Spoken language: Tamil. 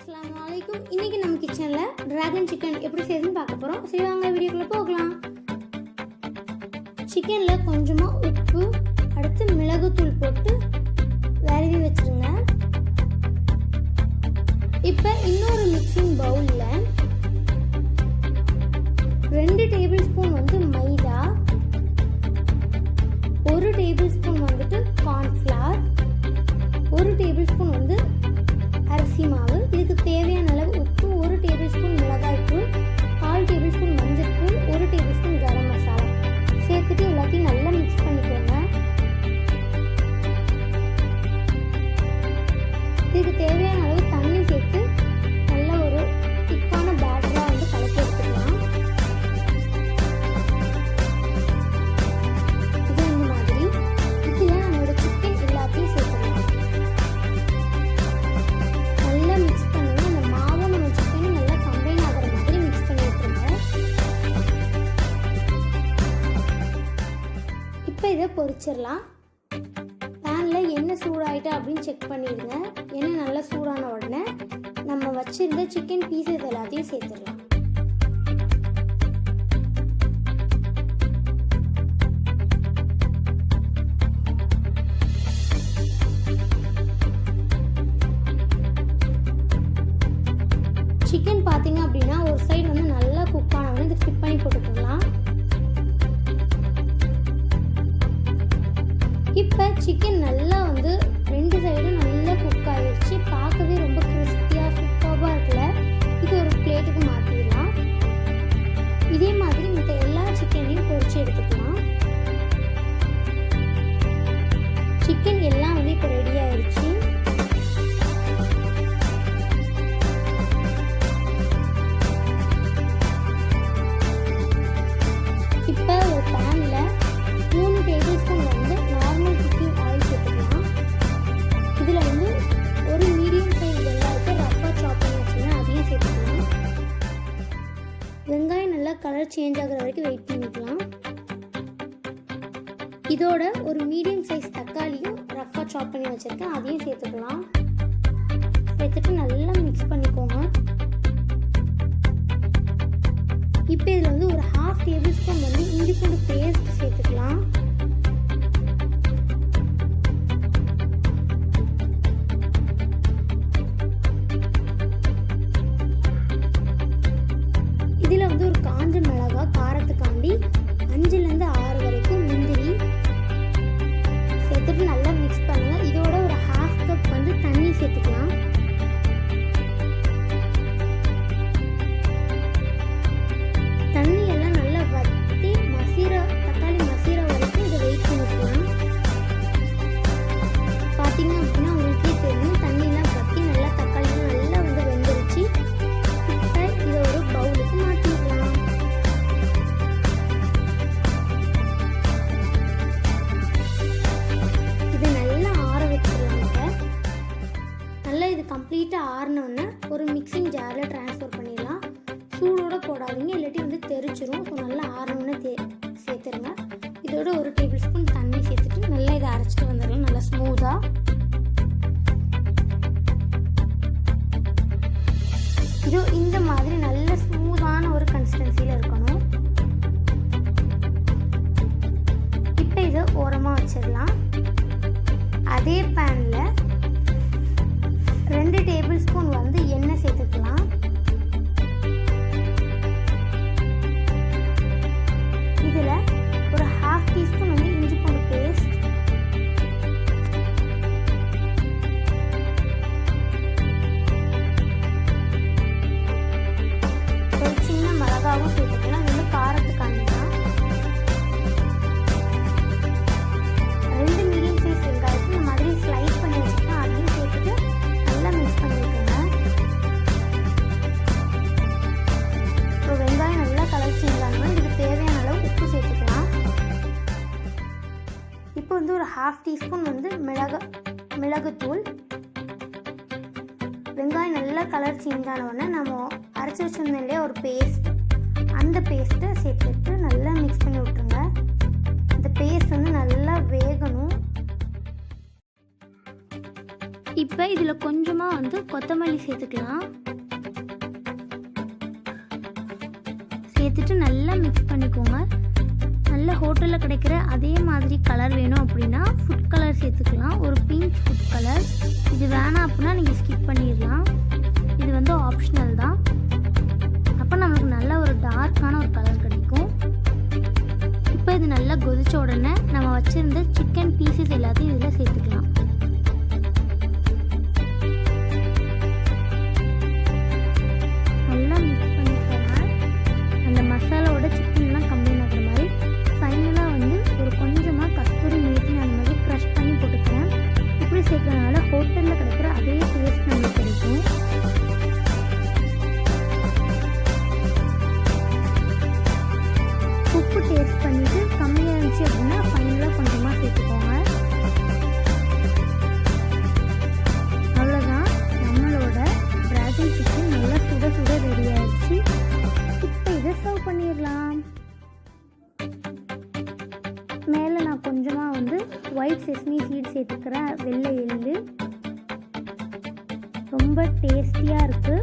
அஸ்ஸலாமு அலைக்கும். இன்னைக்கு நம்ம கிச்சன்ல டிராகன் சிக்கன் எப்படி செய்யணும்னு பார்க்க போறோம். சரி வாங்க வீடியோக்குள்ள போகலாம். சிக்கன்ல கொஞ்சமா உப்பு, அடுத்து மிளகுத்தூள் போட்டு விரவி வச்சிருங்க. இப்போ இன்னொரு மிக்சிங் பவுல்ல 2 டேபிள் ஸ்பூன் மைதா, 1 table spoon cornflour, 1 table spoon அரிசி மாவு, இதுக்கு தேவையான அளவு உப்பு, 1 டேபிள் ஸ்பூன் மிளகாய் தூள், 1/4 டேபிள் ஸ்பூன் மஞ்சள் தூள், 1 டேபிள் ஸ்பூன் கரம் மசாலா சேர்த்துட்டு எல்லாத்தையும் நல்லா மிக்ஸ் பண்ணிக்கோங்க. இதுக்கு தேவையான அளவு தண்ணி சேர்த்து நல்ல ஒரு திக்கான பேட்டரா கலக்கி எடுத்துக்கலாம். இது இந்த மாதிரி இதுல நம்மளோட சிக்கன் எல்லாத்தையும் சேர்த்துக்கலாம். நல்லா மிக்ஸ் பண்ணுங்க. அந்த மாவும் நம்ம சிக்கனும் நல்லா கம்பைன் ஆகிற மாதிரி மிக்ஸ் பண்ணி விட்டுருங்க. இப்போ இதை பொரிச்சிடலாம். பேனில் எண்ணெய் சூடாயிட்டா அப்படின்னு செக் பண்ணிடுங்க. எண்ணெய் நல்லா சூடான உடனே நம்ம வச்சிருந்த சிக்கன் பீசஸ் எல்லாத்தையும் சேர்த்துடலாம். சிக்கன் பார்த்தீங்க அப்படின்னா ஒரு சைடு நல்லா குக் ஆனவொடனே இதை ஃபிட் பண்ணி போட்டுக்கலாம். இப்போ சிக்கன் நல்லா 2 சைடும் நல்லா குக் ஆகிடுச்சு. பார்க்கவே ரொம்ப கிறிஸ்பியாக சூப்பராக இருக்குல்ல. இது ஒரு பிளேட்டுக்கு மாற்றிடலாம். இதே மாதிரி மற்ற எல்லா சிக்கனையும் பொரிச்சு எடுத்துக்கலாம். சிக்கன் எல்லாம் இப்போ ரெடி ஆயிடுச்சு. இப்போ ஒரு பேனில் 3 table spoon normal cooking oil சேர்த்துக்கலாம். இதில் ஒரு மீடியம் சைஸ் வெங்காயத்தை ரஃப்பாக சாப் பண்ணி வச்சுருங்க, அதையும் சேர்த்துக்கலாம். வெங்காயம் நல்லா கலர் சேஞ்ச் ஆகிற வரைக்கும் வெயிட் பண்ணிக்கலாம். இதோட ஒரு மீடியம் சைஸ் தக்காளியும் ரஃப்பாக சாப் பண்ணி வச்சுருக்கேன், அதையும் சேர்த்துக்கலாம். சேர்த்துட்டு நல்லா மிக்ஸ் பண்ணிக்கோங்க. இப்போ இதில் ஒரு 1/2 டேபிள் ஸ்பூன் இஞ்சி பூண்டு பேஸ்ட் சேர்த்துக்கலாம். இதில் ஒரு காஞ்ச மிளகாய் காரத்துக்காண்டி 5லேருந்து 6 வரைக்கும் முந்திரி சேர்த்துட்டு நல்லா மிக்ஸ் பண்ணுங்க. இதோட ஒரு 1/2 கப் தண்ணி சேர்த்துக்கலாம். தண்ணி எல்லாம் நல்லா வற்றி தக்காளி மசீர வரைக்கும் இதை வெயிட் பண்ணிக்கலாம். பார்த்தீங்க அப்படின்னா உங்களுக்கே தெரியும் தண்ணியெல்லாம் வற்றி நல்லா தக்காளிலாம் நல்லா வெந்துருச்சு. இப்போ இதை ஒரு பவுலுக்கு மாற்றிக்கலாம். இதை நல்லா ஆற வச்சிடலாம். நல்லா இது கம்ப்ளீட்டாக ஆறினோடனே ஒரு மிக்சிங் ஜாரில் ட்ரான்ஸ்ஃபர் பண்ணிடலாம். சூடோட போடாதீங்க, இல்லாட்டி தெரிச்சிரும். ஸோ நல்லா ஆறணுன்னு சேர்த்துருங்க. இதோட 1 டேபிள் ஸ்பூன் தண்ணி சேர்த்துட்டு நல்லா இதை அரைச்சிட்டு வந்துடலாம். நல்லா ஸ்மூத்தாக இதோ இந்த மாதிரி நல்ல ஸ்மூத்தான ஒரு கன்சிஸ்டன்சியில் இருக்கணும். இப்போ இதை ஓரமாக வச்சிடலாம். அதே பேனில் 2 டேபிள் ஸ்பூன் எண்ணெய் சேர்த்துக்கலாம். இதில் ஒரு 1/2 டீஸ்பூன் இஞ்சி பூண்டு பேஸ்ட், ஒரு சின்ன மிளகாவும் சேர்த்துக்கலாம். இது காரத்துக்காண்டி தான். 2 மீடியம் சைஸ் வெங்காயத்தை இந்த மாதிரி ஸ்லைஸ் பண்ணி வச்சுக்கலாம். அதையும் சேர்த்துட்டு நல்லா மிக்ஸ் பண்ணிக்கோங்க. இப்போ வெங்காயம் நல்லா கலர் சேஞ்ச் ஆகணும். இதுக்கு தேவையான அளவு உப்பு சேர்த்துக்கலாம். இப்போ ஒரு 1/2 டீஸ்பூன் மிளகுத்தூள். வெங்காயம் நல்லா கலர் சேஞ்ச் ஆனவுடனே நம்ம அரைச்சி வச்சிருந்தோம் இல்லையா ஒரு பேஸ்ட், அந்த பேஸ்ட்டை சேர்த்துட்டு நல்லா மிக்ஸ் பண்ணி விட்டுருங்க. இந்த பேஸ்ட் நல்லா வேகணும். இப்போ இதில் கொஞ்சமாக வந்து கொத்தமல்லி சேர்த்துக்கலாம். சேர்த்துட்டு நல்லா மிக்ஸ் பண்ணிக்கோங்க. நல்ல ஹோட்டலில் கிடைக்கிற அதே மாதிரி கலர் வேணும் அப்படின்னா ஃபுட் கலர் சேர்த்துக்கலாம். ஒரு பிங்க் ஃபுட் கலர். இது வேணாம் அப்படின்னா நீங்கள் ஸ்கிப் பண்ணிடலாம். இது வந்து ஆப்ஷனல் தான். அப்போ நம்மளுக்கு நல்ல ஒரு டார்க்கான ஒரு கலர் கிடைக்கும். இப்போ இது நல்லா கொதிச்ச உடனே நம்ம வச்சுருந்த சிக்கன் பீசஸ் எல்லாத்தையும் இதில் சேர்த்துக்கலாம். நல்லா மிக்ஸ் பண்ணிக்கோங்க. அந்த மசாலாவோட சிக்கன்லாம் கம்மியாக ஆகிற மாதிரி. ஃபைனலாக வந்து ஒரு கொஞ்சமாக கஸ்தூரி மேத்தி அந்த மாதிரி க்ரஷ் பண்ணி போட்டுக்கிறேன். இப்படி சேர்க்கறதுனால ஹோட்டலில் கிடைக்கிற அதே டேஸ்ட் நம்மளுக்கு கிடைக்கும். உப்பு டேஸ்ட் பண்ணிவிட்டு கம்மியாக இருந்துச்சு அப்படின்னா ஃபைனலாக கொஞ்சமாக சேர்த்துக்கோங்க. அவ்வளோதான், நம்மளோட டிராகன் சிக்கன் நல்லா சுட சுட ரெடி ஆயிடுச்சு. இப்போ இதை சர்வ் பண்ணிடலாம். மேலே நான் கொஞ்சமாக வந்து ஒயிட் செஸ்மி சீட் சேர்த்துக்கிறேன். வெள்ளை எள்ளு ரொம்ப டேஸ்டியாக இருக்குது.